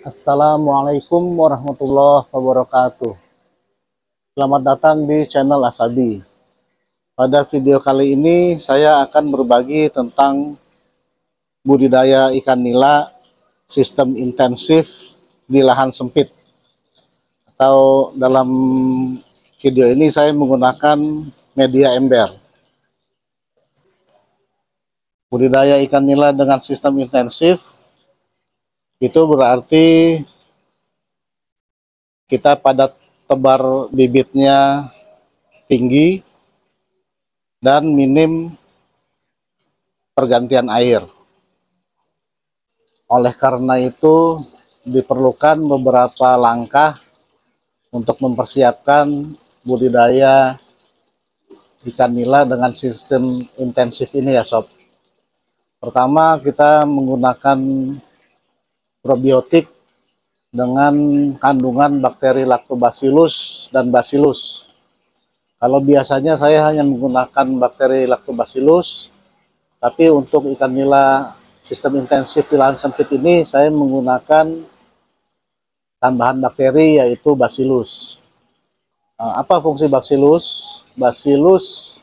Assalamualaikum warahmatullahi wabarakatuh. Selamat datang di channel Asabi. Pada video kali ini saya akan berbagi tentang budidaya ikan nila sistem intensif di lahan sempit. Atau dalam video ini saya menggunakan media ember. Budidaya ikan nila dengan sistem intensif itu berarti kita padat tebar bibitnya tinggi dan minim pergantian air. Oleh karena itu diperlukan beberapa langkah untuk mempersiapkan budidaya ikan nila dengan sistem intensif ini ya sob. Pertama, kita menggunakan probiotik dengan kandungan bakteri Lactobacillus dan Bacillus. Kalau biasanya saya hanya menggunakan bakteri Lactobacillus, tapi untuk ikan nila sistem intensif di lahan sempit ini saya menggunakan tambahan bakteri yaitu Bacillus. Apa fungsi Bacillus? Bacillus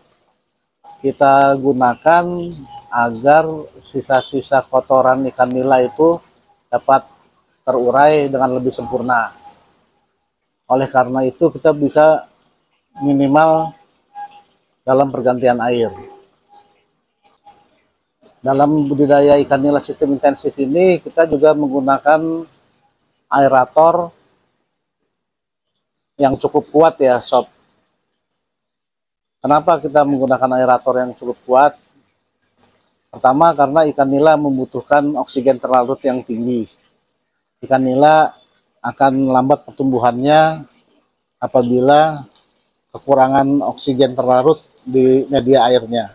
kita gunakan agar sisa-sisa kotoran ikan nila itu dapat terurai dengan lebih sempurna. Oleh karena itu kita bisa minimal dalam pergantian air. Dalam budidaya ikan nila sistem intensif ini kita juga menggunakan aerator yang cukup kuat ya sob. Kenapa kita menggunakan aerator yang cukup kuat? Pertama, karena ikan nila membutuhkan oksigen terlarut yang tinggi. Ikan nila akan lambat pertumbuhannya apabila kekurangan oksigen terlarut di media airnya.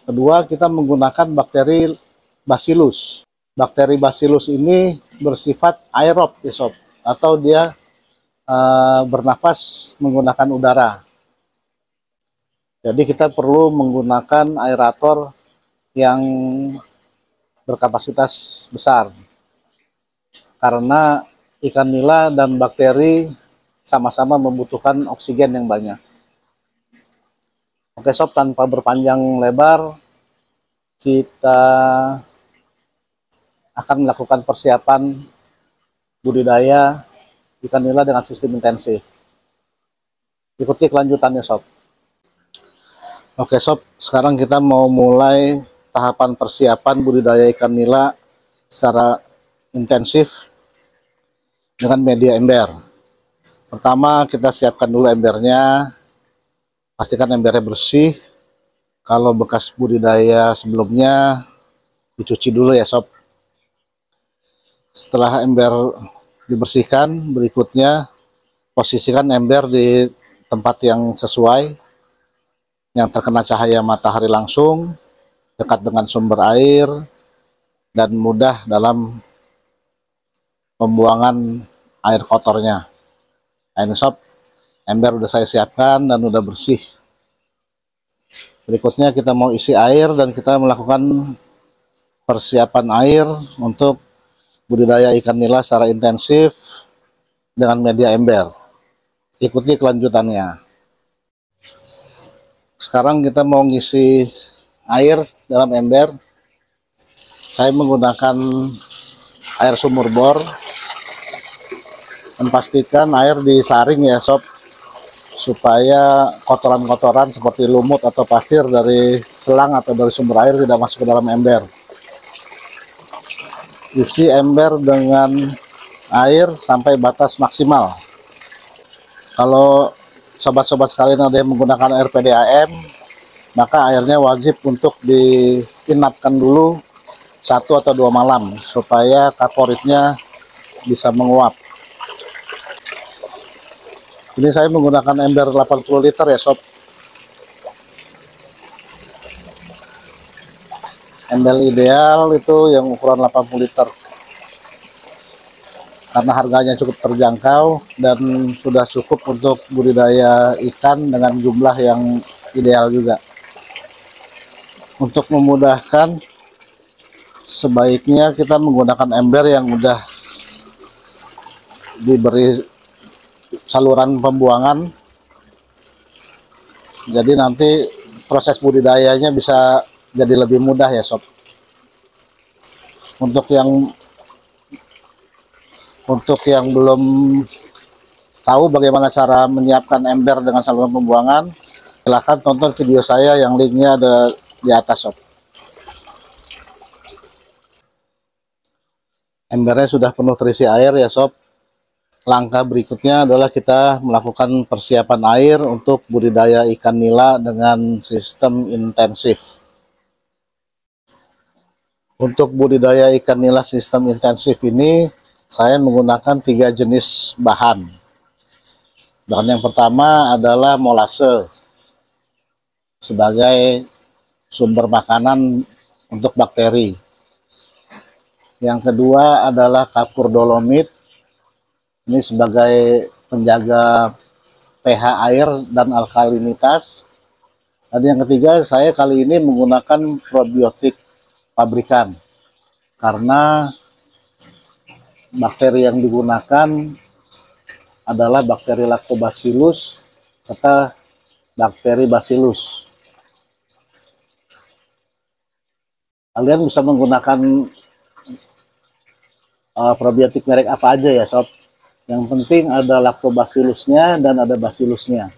Kedua, kita menggunakan bakteri Bacillus. Bakteri Bacillus ini bersifat aerob ya sob, atau dia bernafas menggunakan udara. Jadi kita perlu menggunakan aerator yang berkapasitas besar karena ikan nila dan bakteri sama-sama membutuhkan oksigen yang banyak. Oke sob, tanpa berpanjang lebar kita akan melakukan persiapan budidaya ikan nila dengan sistem intensif. Ikuti kelanjutannya sob. Oke sob, sekarang kita mau mulai tahapan persiapan budidaya ikan nila secara intensif dengan media ember. Pertama, kita siapkan dulu embernya, pastikan embernya bersih. Kalau bekas budidaya sebelumnya dicuci dulu ya sob. Setelah ember dibersihkan, berikutnya posisikan ember di tempat yang sesuai, yang terkena cahaya matahari langsung, dekat dengan sumber air, dan mudah dalam pembuangan air kotornya. Nah ini sob, ember udah saya siapkan dan udah bersih. Berikutnya kita mau isi air dan kita melakukan persiapan air untuk budidaya ikan nila secara intensif dengan media ember. Ikuti kelanjutannya. Sekarang kita mau ngisi air dalam ember. Saya menggunakan air sumur bor dan pastikan air disaring ya sob, supaya kotoran-kotoran seperti lumut atau pasir dari selang atau dari sumber air tidak masuk ke dalam ember. Isi ember dengan air sampai batas maksimal. Kalau sobat-sobat sekalian ada yang menggunakan air PDAM, maka airnya wajib untuk diinapkan dulu 1 atau 2 malam supaya kaporitnya bisa menguap. Ini saya menggunakan ember 80 liter ya sob. Ember ideal itu yang ukuran 80 liter. Karena harganya cukup terjangkau dan sudah cukup untuk budidaya ikan dengan jumlah yang ideal juga. Untuk memudahkan, sebaiknya kita menggunakan ember yang udah diberi saluran pembuangan, jadi nanti proses budidayanya bisa jadi lebih mudah ya sob. Untuk yang belum tahu bagaimana cara menyiapkan ember dengan saluran pembuangan, silahkan tonton video saya yang linknya ada di atas sob. Embernya sudah penuh terisi air ya sob. Langkah berikutnya adalah kita melakukan persiapan air untuk budidaya ikan nila dengan sistem intensif. Untuk budidaya ikan nila sistem intensif ini, saya menggunakan 3 jenis bahan. Bahan yang pertama adalah molase sebagai sumber makanan untuk bakteri. Yang kedua adalah kapur dolomit, ini sebagai penjaga pH air dan alkalinitas. Dan yang ketiga, saya kali ini menggunakan probiotik pabrikan, karena bakteri yang digunakan adalah bakteri lactobacillus serta bakteri bacillus. Kalian bisa menggunakan probiotik merek apa aja ya sob. Yang penting ada lactobacillusnya dan ada bacillusnya.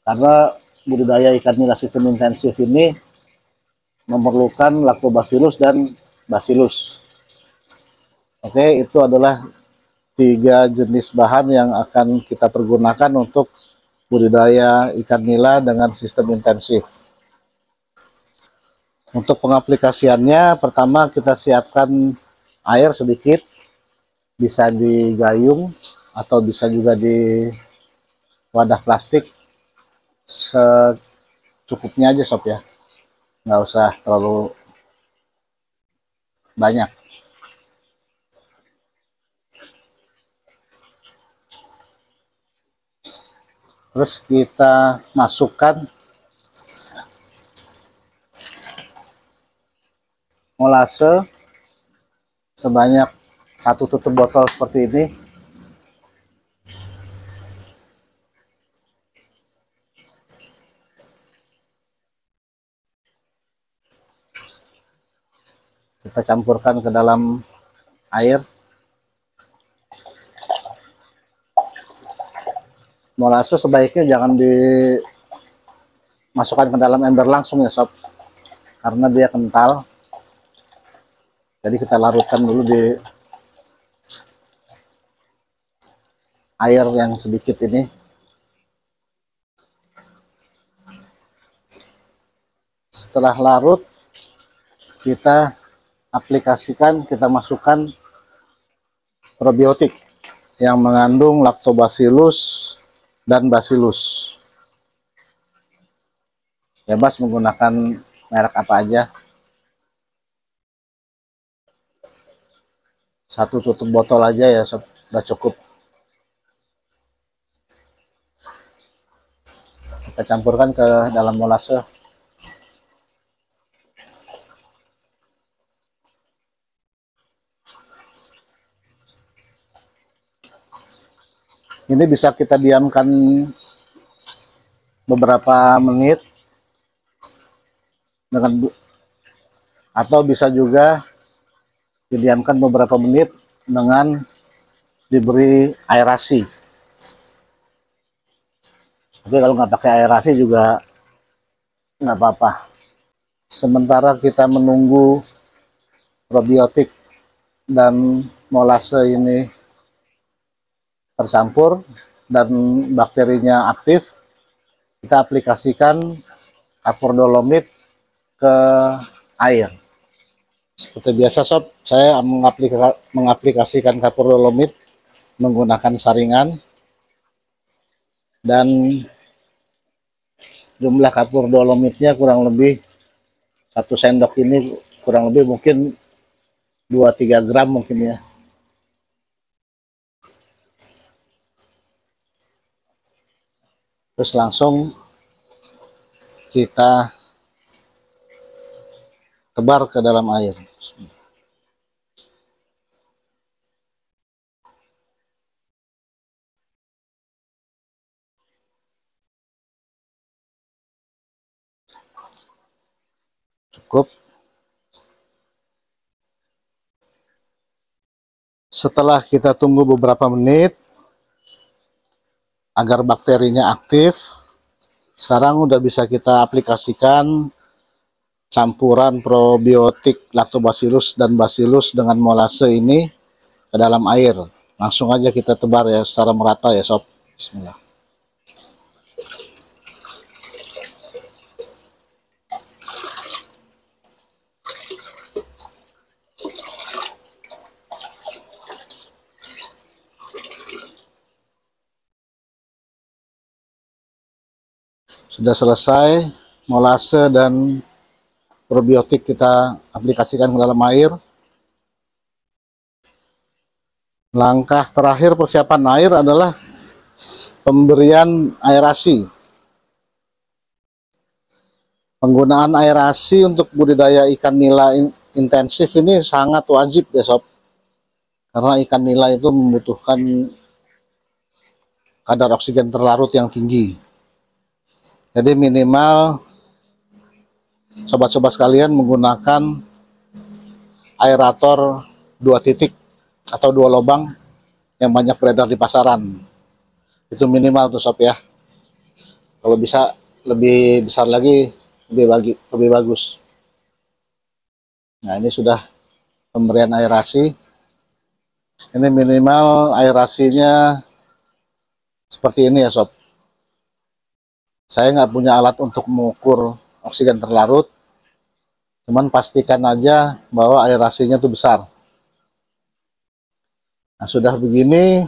Karena budidaya ikan nila sistem intensif ini memerlukan lactobacillus dan bacillus. Oke, itu adalah 3 jenis bahan yang akan kita pergunakan untuk budidaya ikan nila dengan sistem intensif. Untuk pengaplikasiannya, pertama kita siapkan air sedikit, bisa di gayung atau bisa juga di wadah plastik, secukupnya aja sob ya, nggak usah terlalu banyak. Terus kita masukkan molase sebanyak 1 tutup botol seperti ini. Kita campurkan ke dalam air. Molase sebaiknya jangan dimasukkan ke dalam ember langsung ya sob, karena dia kental. Jadi kita larutkan dulu di air yang sedikit ini. Setelah larut, kita aplikasikan, kita masukkan probiotik yang mengandung lactobacillus dan bacillus. Bebas menggunakan merek apa aja. 1 tutup botol aja ya sob, udah cukup. Kita campurkan ke dalam molase. Ini bisa kita diamkan beberapa menit atau bisa juga didiamkan beberapa menit dengan diberi aerasi. Tapi kalau nggak pakai aerasi juga nggak apa-apa. Sementara kita menunggu probiotik dan molase ini tercampur dan bakterinya aktif, kita aplikasikan kapur dolomit ke air. Seperti biasa sob, saya mengaplikasikan kapur dolomit menggunakan saringan, dan jumlah kapur dolomitnya kurang lebih 1 sendok ini, kurang lebih mungkin 2-3 gram mungkin ya. Terus langsung kita tebar ke dalam air. cukup. Setelah kita tunggu beberapa menit agar bakterinya aktif, sekarang udah bisa kita aplikasikan campuran probiotik Lactobacillus dan Bacillus dengan molase ini ke dalam air. Langsung aja kita tebar ya secara merata ya sob. Bismillah. Sudah selesai molase dan probiotik kita aplikasikan ke dalam air. Langkah terakhir persiapan air adalah pemberian aerasi. Penggunaan aerasi untuk budidaya ikan nila intensif ini sangat wajib ya sob. Karena ikan nila itu membutuhkan kadar oksigen terlarut yang tinggi. Jadi minimal sobat-sobat sekalian menggunakan aerator 2 titik atau 2 lubang yang banyak beredar di pasaran. Itu minimal tuh sob ya. Kalau bisa lebih besar lagi lebih bagus. Nah, ini sudah pemberian aerasi. Ini minimal aerasinya seperti ini ya sob. Saya nggak punya alat untuk mengukur oksigen terlarut, cuman pastikan aja bahwa aerasinya itu besar. Nah, sudah begini,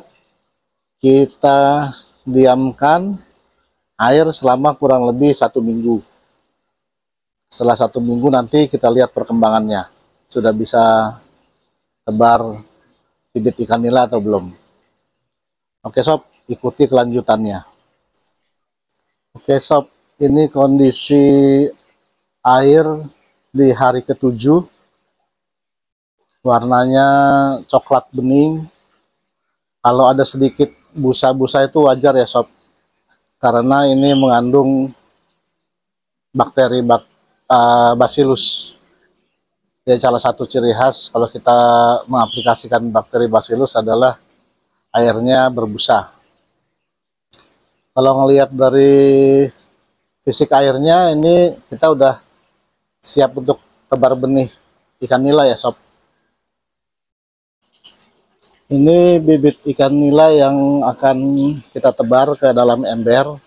kita diamkan air selama kurang lebih 1 minggu. Setelah 1 minggu nanti kita lihat perkembangannya. Sudah bisa tebar bibit ikan nila atau belum. Oke sob, ikuti kelanjutannya. Oke sob, ini kondisi air di hari ke-7. Warnanya coklat bening. Kalau ada sedikit busa-busa itu wajar ya sob, karena ini mengandung bakteri Bacillus. Jadi salah satu ciri khas kalau kita mengaplikasikan bakteri Bacillus adalah airnya berbusa. Kalau ngelihat dari fisik airnya, ini kita udah siap untuk tebar benih ikan nila ya sob. Ini bibit ikan nila yang akan kita tebar ke dalam ember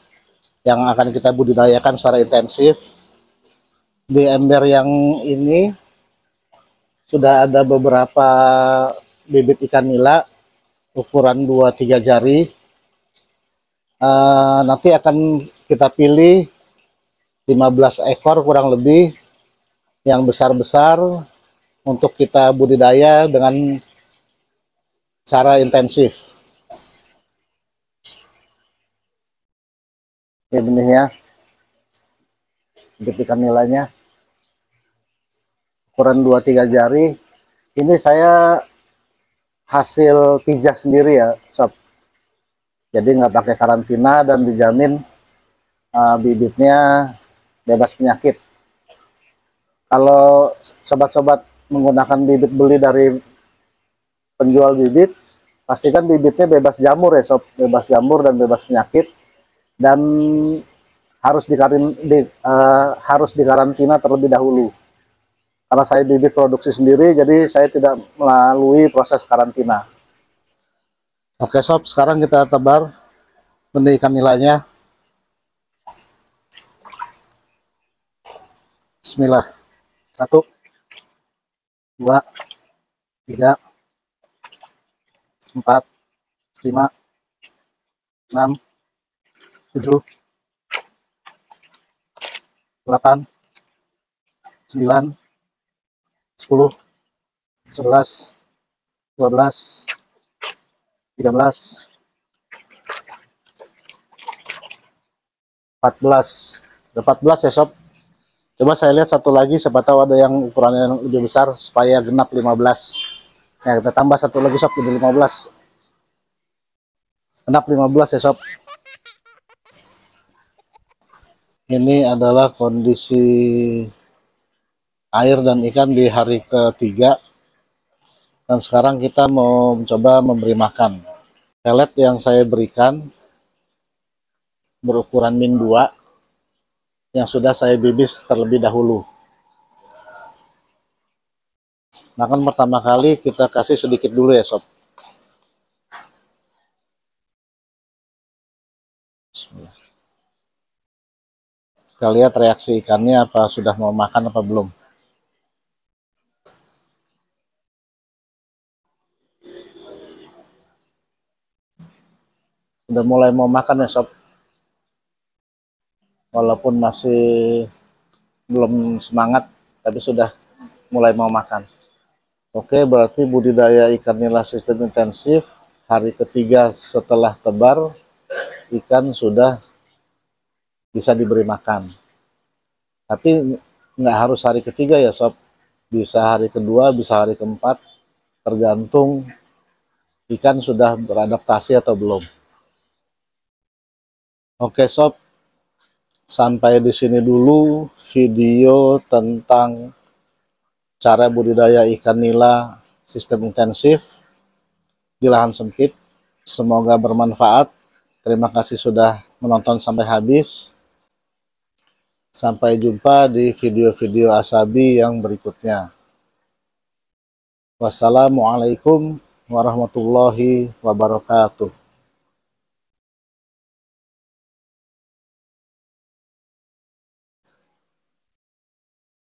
yang akan kita budidayakan secara intensif. Di ember yang ini sudah ada beberapa bibit ikan nila ukuran 2-3 jari. Nanti akan kita pilih 15 ekor kurang lebih yang besar-besar untuk kita budidaya dengan cara intensif. Ini benihnya, bibit ikan nilanya ukuran 2-3 jari. Ini saya hasil pijah sendiri ya sob. Jadi nggak pakai karantina dan dijamin bibitnya bebas penyakit. Kalau sobat-sobat menggunakan bibit beli dari penjual bibit, pastikan bibitnya bebas jamur ya sob, bebas jamur dan bebas penyakit, dan harus dikarantina terlebih dahulu. Karena saya bibit produksi sendiri, jadi saya tidak melalui proses karantina. Oke sob, sekarang kita tebar benih ikan nilanya. Bismillah. 1, 2, 3, 4, 5, 6, 7, 8, 9, 10, 11, 12, 13, 14. Ada 14 ya sob. Coba saya lihat satu lagi, siapa tahu ada yang ukurannya yang lebih besar supaya genap 15. Nah, kita tambah satu lagi sob, jadi 15. Genap 15 ya sob. Ini adalah kondisi air dan ikan di hari ketiga, dan sekarang kita mau mencoba memberi makan. Pelet yang saya berikan berukuran min 2 yang sudah saya bibis terlebih dahulu. Makan pertama kali kita kasih sedikit dulu ya sob. Bismillah. Kita lihat reaksi ikannya, apa sudah mau makan apa belum. Udah mulai mau makan ya sob, walaupun masih belum semangat tapi sudah mulai mau makan. Oke, berarti budidaya ikan nila sistem intensif hari ketiga setelah tebar, ikan sudah bisa diberi makan. Tapi nggak harus hari ketiga ya sob, bisa hari kedua, bisa hari keempat, tergantung ikan sudah beradaptasi atau belum. Oke sob, sampai di sini dulu video tentang cara budidaya ikan nila sistem intensif di lahan sempit. Semoga bermanfaat. Terima kasih sudah menonton sampai habis. Sampai jumpa di video-video Asabi yang berikutnya. Wassalamualaikum warahmatullahi wabarakatuh.